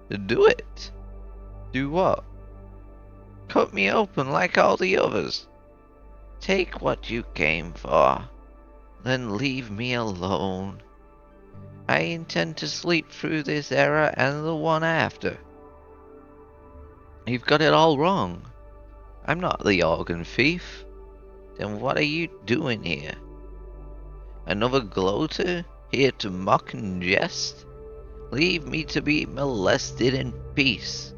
Do it. Do what? Cut me open like all the others. Take what you came for, then leave me alone. I intend to sleep through this era and the one after. You've got it all wrong. I'm not the organ thief. Then what are you doing here? Another gloater, here to mock and jest? Leave me to be molested in peace.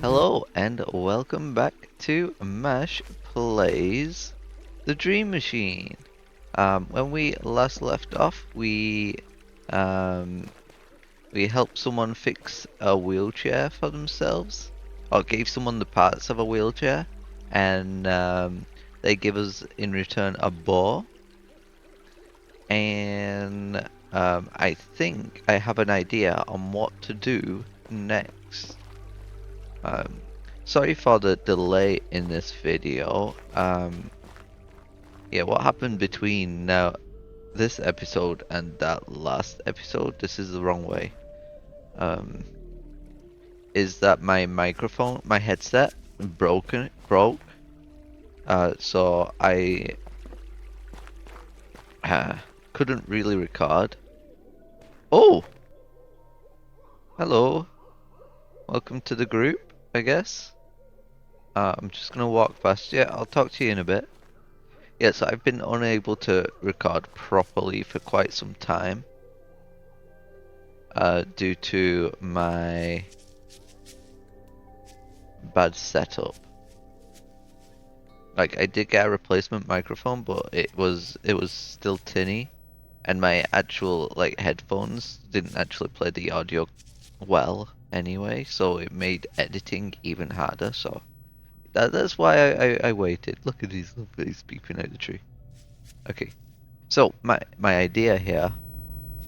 Hello and welcome back to Mash Plays The Dream Machine. When we last left off, we helped someone fix a wheelchair for themselves, or gave someone the parts of a wheelchair, and they give us in return a bow. And I think I have an idea on what to do next. Sorry for the delay in this video. Yeah, what happened between now this episode and that last episode, this is the wrong way, is that my microphone, my headset broke, so I couldn't really record. Oh! Hello. Welcome to the group, I guess. I'm just gonna walk past you. I'll talk to you in a bit. Yes, I've been unable to record properly for quite some time. Due to my bad setup. Like, I did get a replacement microphone, but it was still tinny, and my actual headphones didn't actually play the audio well anyway, so it made editing even harder. So that's why I waited. Look at these little things peeping out the tree. Okay, so my idea here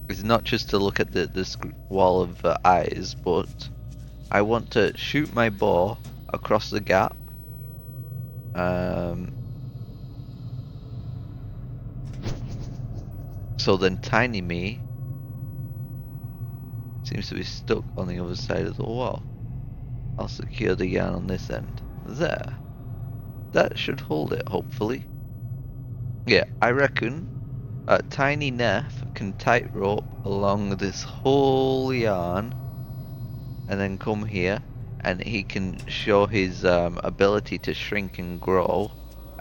is not just to look at this wall of eyes, but I want to shoot my bow across the gap. So then Tiny Me seems to be stuck on the other side of the wall. I'll secure the yarn on this end. There. That should hold it, hopefully. Yeah, I reckon Tiny Neff can tightrope along this whole yarn and then come here, and he can show his ability to shrink and grow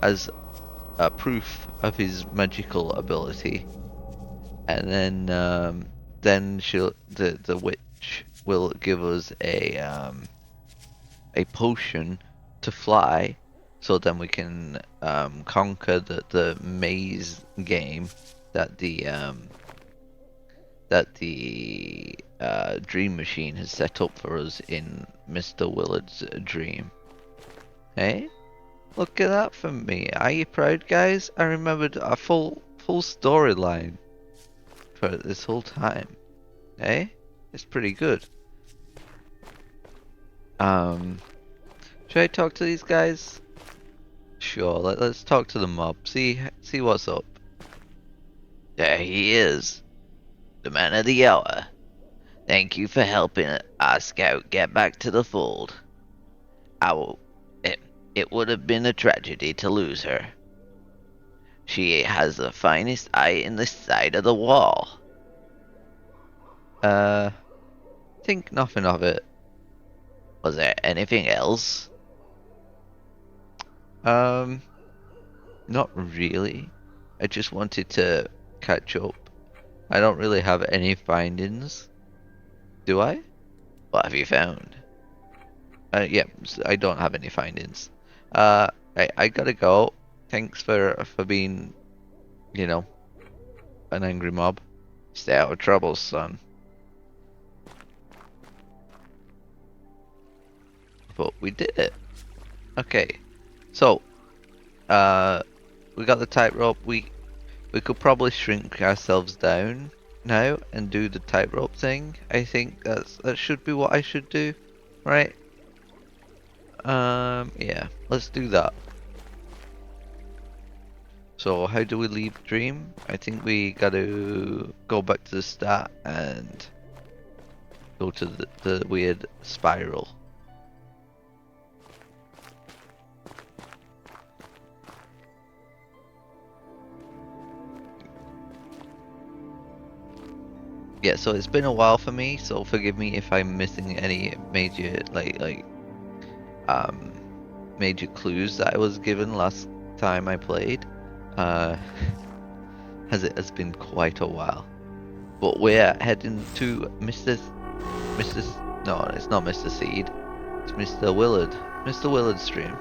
as a proof of his magical ability. And then the witch will give us a potion to fly, so then we can conquer the maze game that the Dream Machine has set up for us in Mr. Willard's dream. Hey, look at that for me. Are you proud, guys? I remembered a full storyline for this whole time. Hey, it's pretty good. Should I talk to these guys? Sure, let's talk to the mob. See what's up. There he is, the man of the hour. Thank you for helping our scout get back to the fold. It would have been a tragedy to lose her. She has the finest eye in the side of the wall. Think nothing of it. Was there anything else? Not really. I just wanted to catch up. I don't really have any findings. Do I? What have you found? Yeah, I don't have any findings. I gotta go. Thanks for being, an angry mob. Stay out of trouble, son. But we did it. Okay. So, we got the tightrope. We could probably shrink ourselves down now and do the tightrope thing. I think that should be what I should do, right? Yeah, let's do that. So how do we leave Dream? I think we gotta go back to the start and go to the weird spiral. Yeah, so it's been a while for me, so forgive me if I'm missing any major major clues that I was given last time I played. As it has been quite a while. But we're heading to no, it's not Mr. Seed. It's Mr. Willard. Mr. Willard's stream.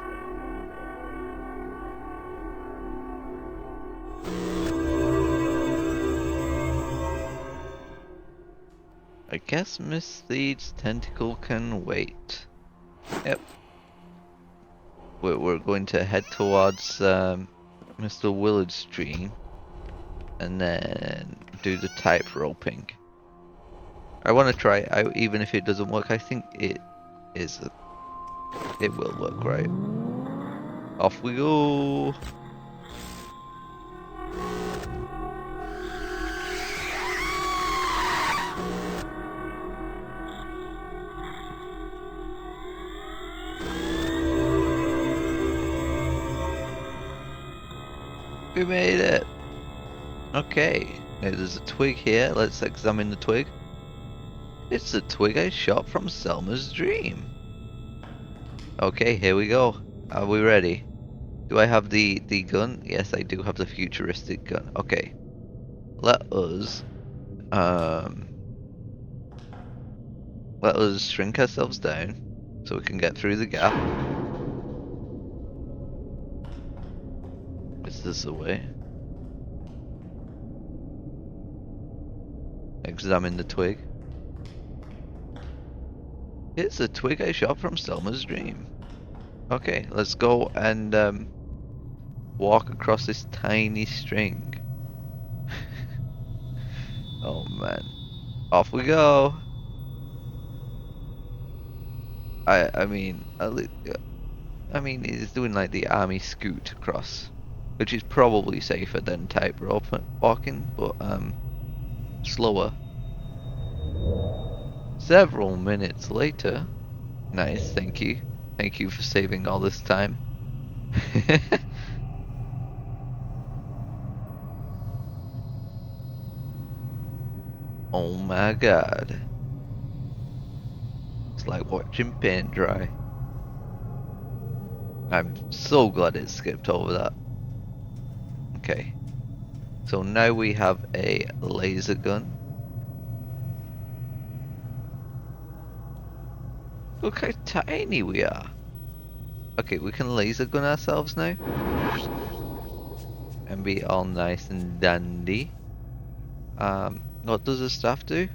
I guess Miss Seed's tentacle can wait. Yep. We're going to head towards Mr. Willard's stream and then do the type roping. I want to try it out, even if it doesn't work. I think it will work, right? Off we go. We made it. Okay, now there's a twig here. Let's examine the twig. It's the twig I shot from Selma's dream. Okay, here we go. Are we ready? Do I have the gun? Yes, I do have the futuristic gun. Okay. Let us shrink ourselves down so we can get through the gap. Is this the way? Examine the twig. It's a twig I shot from Selma's dream. Okay, let's go and walk across this tiny string. Oh man. Off we go. I mean he's doing like the army scoot across, which is probably safer than type rope walking, but slower. Several minutes later. Nice, thank you. Thank you for saving all this time. Oh my god. It's like watching paint dry. I'm so glad it skipped over that. Okay. So now we have a laser gun. Look how tiny we are. Okay, we can laser gun ourselves now. And be all nice and dandy. What does the staff do?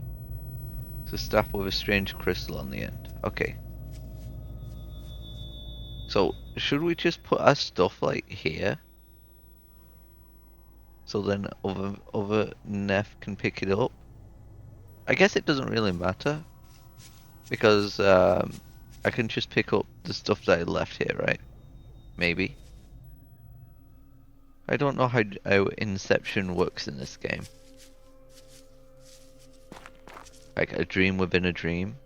It's a staff with a strange crystal on the end. Okay. So, should we just put our stuff like here? So then other Neff can pick it up? I guess it doesn't really matter. Because I can just pick up the stuff that I left here, right? Maybe. I don't know how Inception works in this game. Like a dream within a dream.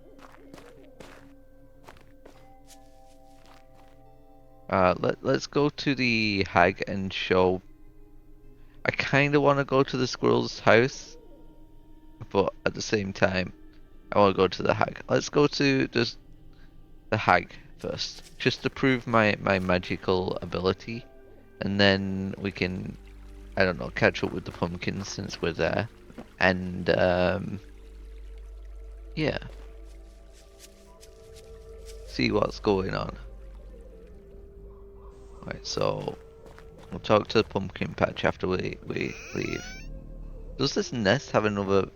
Let's go to the hag and show. I kind of want to go to the squirrel's house, but at the same time, I want to go to the hag. Let's go to the hag first, just to prove my magical ability, and then we can, I don't know, catch up with the pumpkins since we're there, and yeah, see what's going on. Right, so we'll talk to the pumpkin patch after we leave. Does this nest have another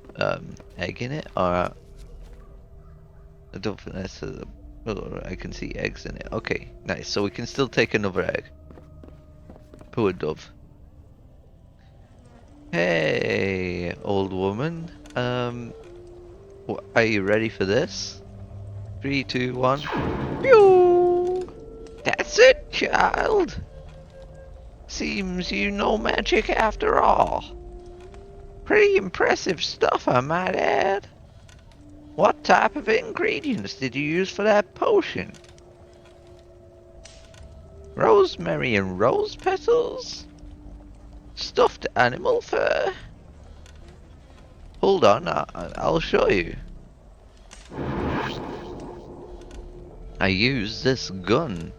egg in it, or I don't think that's oh, I can see eggs in it. Okay, nice. So we can still take another egg. Poor dove. Hey, old woman. Are you ready for this? 3, 2, 1. Pew! That's it, child. Seems you know magic after all. Pretty impressive stuff, I might add. What type of ingredients did you use for that potion? Rosemary and rose petals? Stuffed animal fur? Hold on, I'll show you. I used this gun.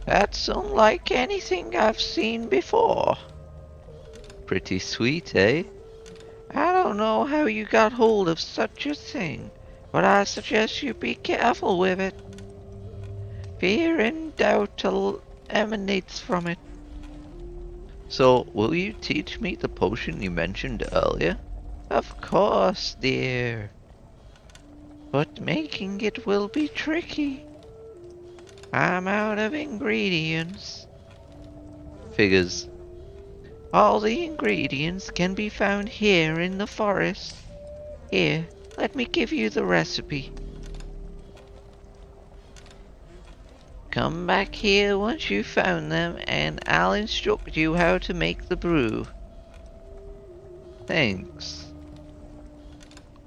That's unlike anything I've seen before. Pretty sweet, eh? I don't know how you got hold of such a thing, but I suggest you be careful with it. Fear and doubt emanates from it. So, will you teach me the potion you mentioned earlier? Of course, dear. But making it will be tricky. I'm out of ingredients. Figures. All the ingredients can be found here in the forest. Here, let me give you the recipe. Come back here once you've found them, and I'll instruct you how to make the brew. Thanks.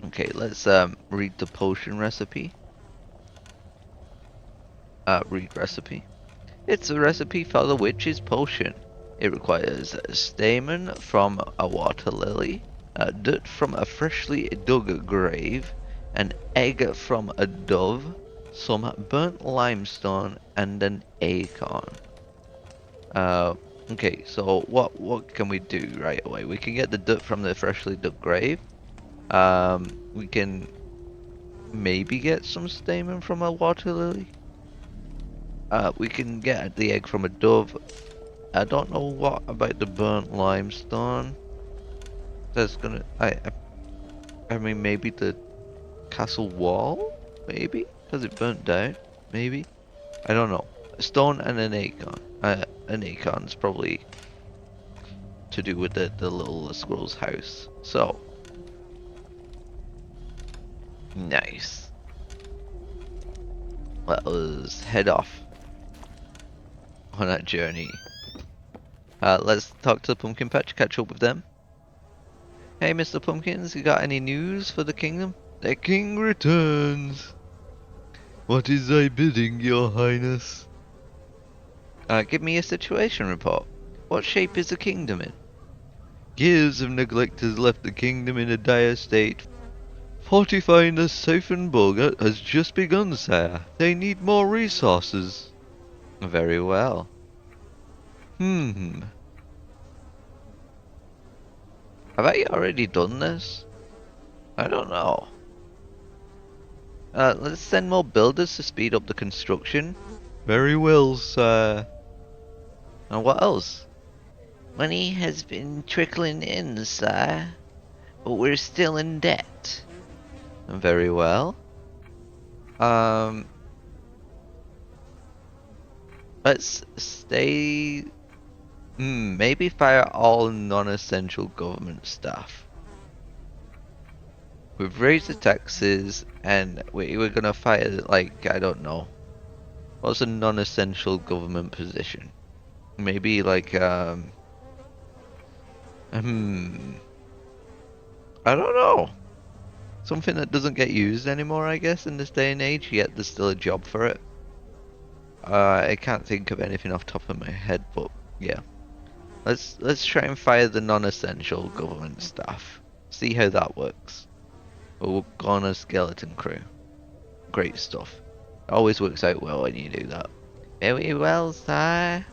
Okay, let's read the potion recipe. Read recipe. It's a recipe for the witch's potion. It requires a stamen from a water lily, dirt from a freshly dug grave, an egg from a dove, some burnt limestone, and an acorn. Okay, so what can we do right away? We can get the dirt from the freshly dug grave. We can maybe get some stamen from a water lily. We can get the egg from a dove. I don't know what about the burnt limestone. That's gonna. I mean, maybe the castle wall. Maybe because it burnt down. Maybe. I don't know. A stone and an acorn. An acorn's probably to do with the little squirrel's house. So nice. Let us head off on that journey. Let's talk to the pumpkin patch, catch up with them. Hey, Mr. Pumpkins, you got any news for the kingdom? The king returns. What is thy bidding, your highness? Give me a situation report. What shape is the kingdom in? Years of neglect has left the kingdom in a dire state. Fortifying the Siphon Bogat has just begun, sire. They need more resources. Very well. Have I already done this? I don't know. Let's send more builders to speed up the construction. Very well, sir. And what else? Money has been trickling in, sir, but we're still in debt. Very well. Let's stay. Maybe fire all non-essential government staff. We've raised the taxes, and we're gonna fire, like, I don't know. What's a non-essential government position? Maybe like I don't know. Something that doesn't get used anymore, I guess, in this day and age, yet there's still a job for it. I can't think of anything off the top of my head, but yeah. Let's try and fire the non-essential government staff. See how that works. We'll go on a skeleton crew. Great stuff. It always works out well when you do that. Very well, sir.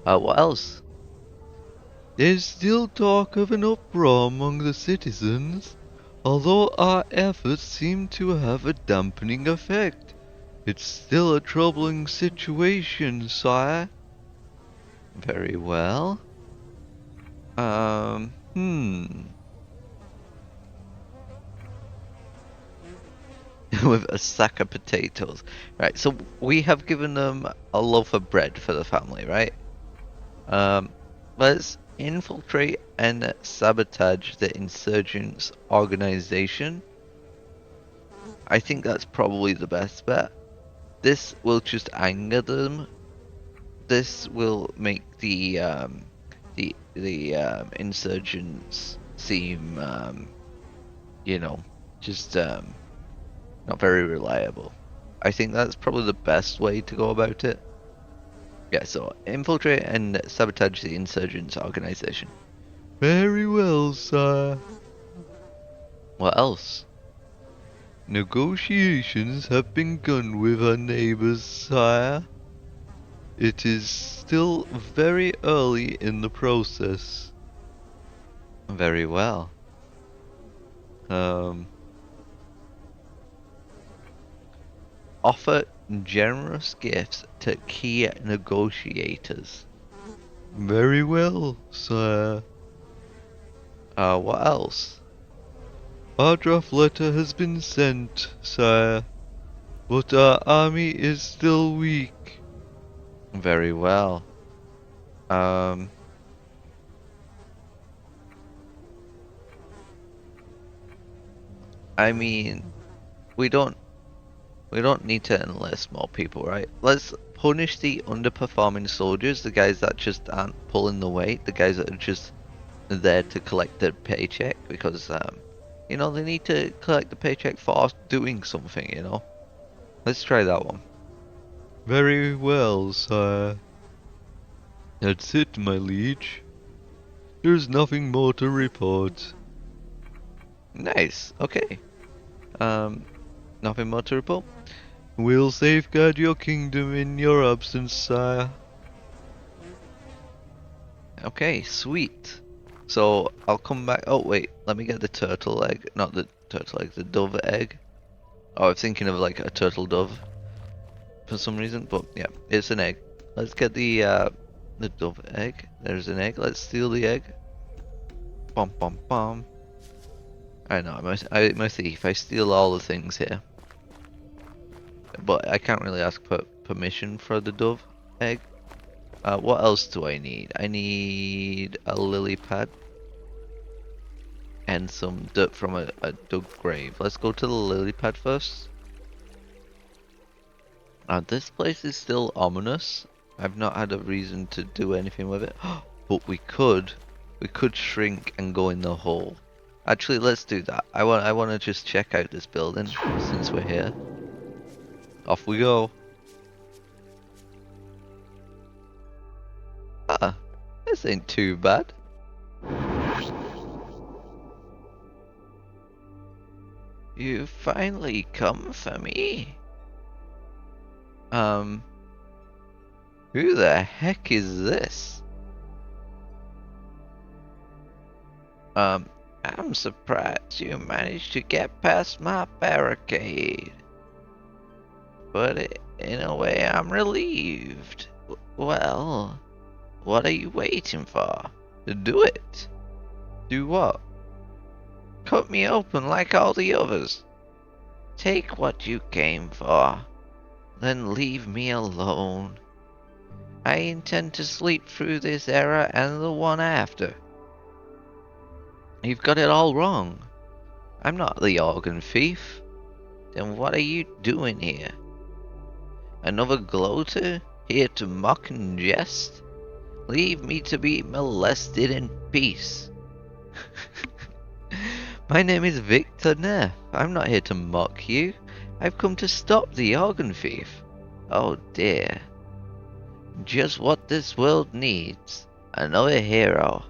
What else? There's still talk of an uproar among the citizens, although our efforts seem to have a dampening effect. It's still a troubling situation, sire. Very well. With a sack of potatoes. Right, so we have given them a loaf of bread for the family, right? Let's infiltrate and sabotage the insurgents' organization. I think that's probably the best bet. This will just anger them. this will make the insurgents seem you know, just not very reliable. I think that's probably the best way to go about it. Yeah, so infiltrate and sabotage the insurgents organization. Very well, sir. What else? Negotiations have begun with our neighbors, sire. It is still very early in the process. Very well. Offer generous gifts to key negotiators. Very well, sire. What else? Our draft letter has been sent, sire, but our army is still weak. Very well. I mean, we don't need to enlist more people, right? Let's punish the underperforming soldiers, the guys that just aren't pulling the weight, the guys that are just there to collect their paycheck, because you know, they need to collect the paycheck for doing something, you know. Let's try that one. Very well, sire. That's it, my liege. There's nothing more to report. Nice. Okay. Nothing more to report. We'll safeguard your kingdom in your absence, sire. Okay, sweet. So I'll come back. Oh wait, let me get the turtle egg. Not the turtle egg, the dove egg. Oh, I'm thinking of like a turtle dove for some reason, but yeah, it's an egg. Let's get the dove egg. There's an egg. Let's steal the egg. Bum bum bum. I know, I'm a thief. I steal all the things here. But I can't really ask for permission for the dove egg. What else do I need? I need a lily pad. And some dirt from a dug grave. Let's go to the lily pad first. This place is still ominous. I've not had a reason to do anything with it. But we could shrink and go in the hole. Actually, let's do that. I want to just check out this building since we're here. Off we go. Ah, this ain't too bad. You finally come for me. Who the heck is this? I'm surprised you managed to get past my barricade. But in a way, I'm relieved. Well, what are you waiting for? Do it. Do what? Cut me open like all the others. Take what you came for, then leave me alone. I intend to sleep through this era and the one after. You've got it all wrong. I'm not the organ thief. Then what are you doing here? Another gloater, here to mock and jest? Leave me to be molested in peace. My name is Victor Neff. I'm not here to mock you. I've come to stop the organ thief. Oh dear. Just what this world needs. Another hero.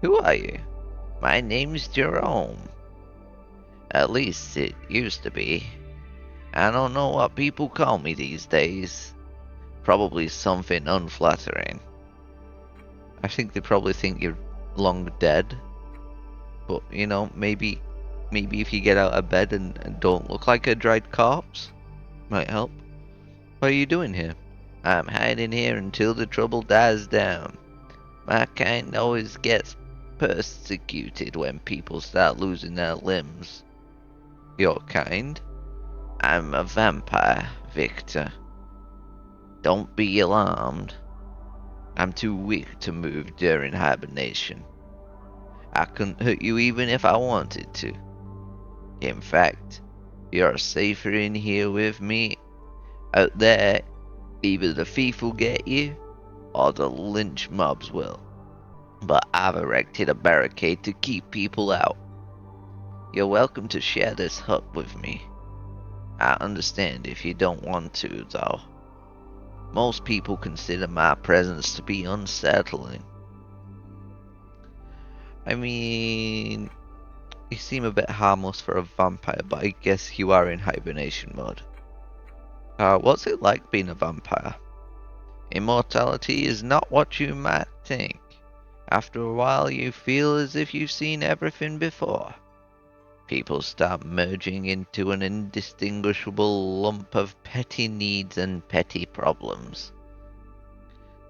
Who are you? My name's Jerome. At least it used to be. I don't know what people call me these days. Probably something unflattering. I think they probably think you're long dead. But, you know, maybe if you get out of bed and don't look like a dried corpse, might help. What are you doing here? I'm hiding here until the trouble dies down. My kind always gets persecuted when people start losing their limbs. Your kind? I'm a vampire, Victor. Don't be alarmed. I'm too weak to move during hibernation. I couldn't hurt you even if I wanted to. In fact, you're safer in here with me Out there, either the thief will get you, or the lynch mobs will. But I've erected a barricade to keep people out. You're welcome to share this hut with me. I understand if you don't want to, though. Most people consider my presence to be unsettling. I mean, you seem a bit harmless for a vampire, but I guess you are in hibernation mode. What's it like being a vampire? Immortality is not what you might think. After a while, you feel as if you've seen everything before. People start merging into an indistinguishable lump of petty needs and petty problems.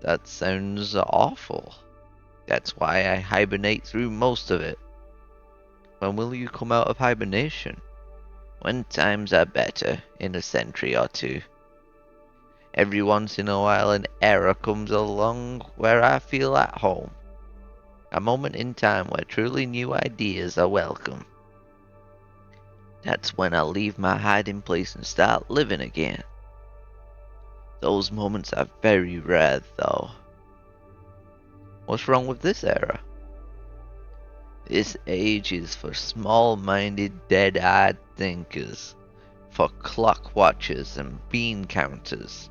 That sounds awful. That's why I hibernate through most of it. When will you come out of hibernation? When times are better, in a century or two. Every once in a while an era comes along where I feel at home. A moment in time where truly new ideas are welcome. That's when I'll leave my hiding place and start living again. Those moments are very rare, though. What's wrong with this era? This age is for small-minded, dead-eyed thinkers, for clock watchers and bean counters,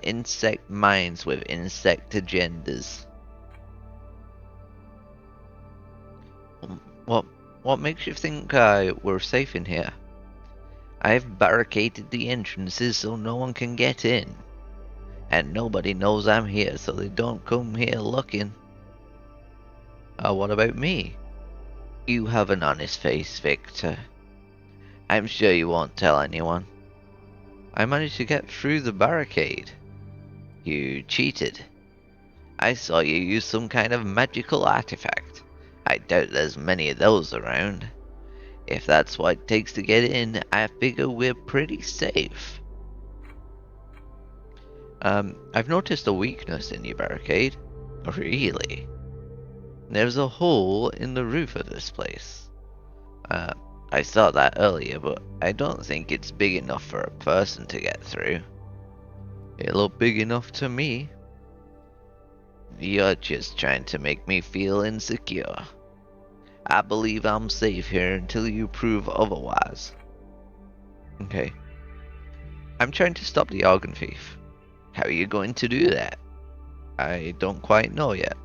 insect minds with insect agendas. What makes you think we're safe in here? I've barricaded the entrances so no one can get in. And nobody knows I'm here, so they don't come here looking. What about me? You have an honest face, Victor. I'm sure you won't tell anyone. I managed to get through the barricade. You cheated. I saw you use some kind of magical artifact. I doubt there's many of those around. If that's what it takes to get in, I figure we're pretty safe. I've noticed a weakness in your barricade. Really? There's a hole in the roof of this place. I saw that earlier, but I don't think it's big enough for a person to get through. It looked big enough to me. You're just trying to make me feel insecure. I believe I'm safe here until you prove otherwise. Okay. I'm trying to stop the organ thief. How are you going to do that? I don't quite know yet.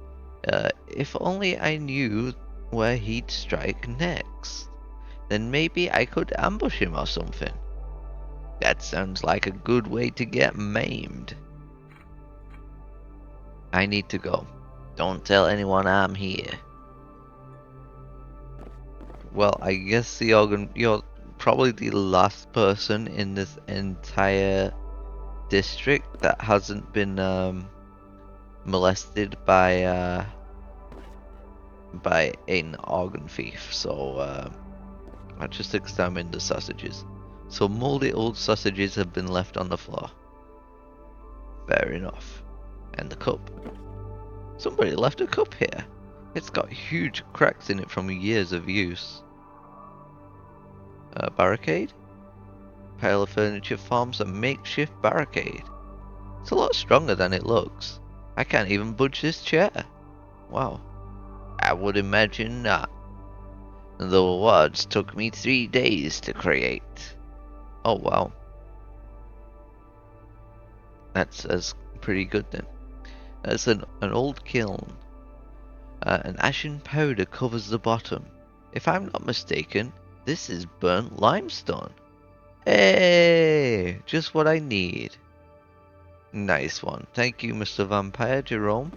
If only I knew where he'd strike next. Then maybe I could ambush him or something. That sounds like a good way to get maimed. I need to go. Don't tell anyone I'm here. Well, I guess you're probably the last person in this entire district that hasn't been molested by an organ thief. So I just examined the sausages. So moldy old sausages have been left on the floor. Fair enough. And the cup. Somebody left a cup here. It's got huge cracks in it from years of use. Barricade? Pile of furniture forms a makeshift barricade. It's a lot stronger than it looks. I can't even budge this chair. Wow. I would imagine not. The wards took me 3 days to create. Oh wow. That's pretty good then. There's an old kiln. An ashen powder covers the bottom. If I'm not mistaken, this is burnt limestone. Hey, just what I need. Nice one. Thank you, Mr. Vampire Jerome.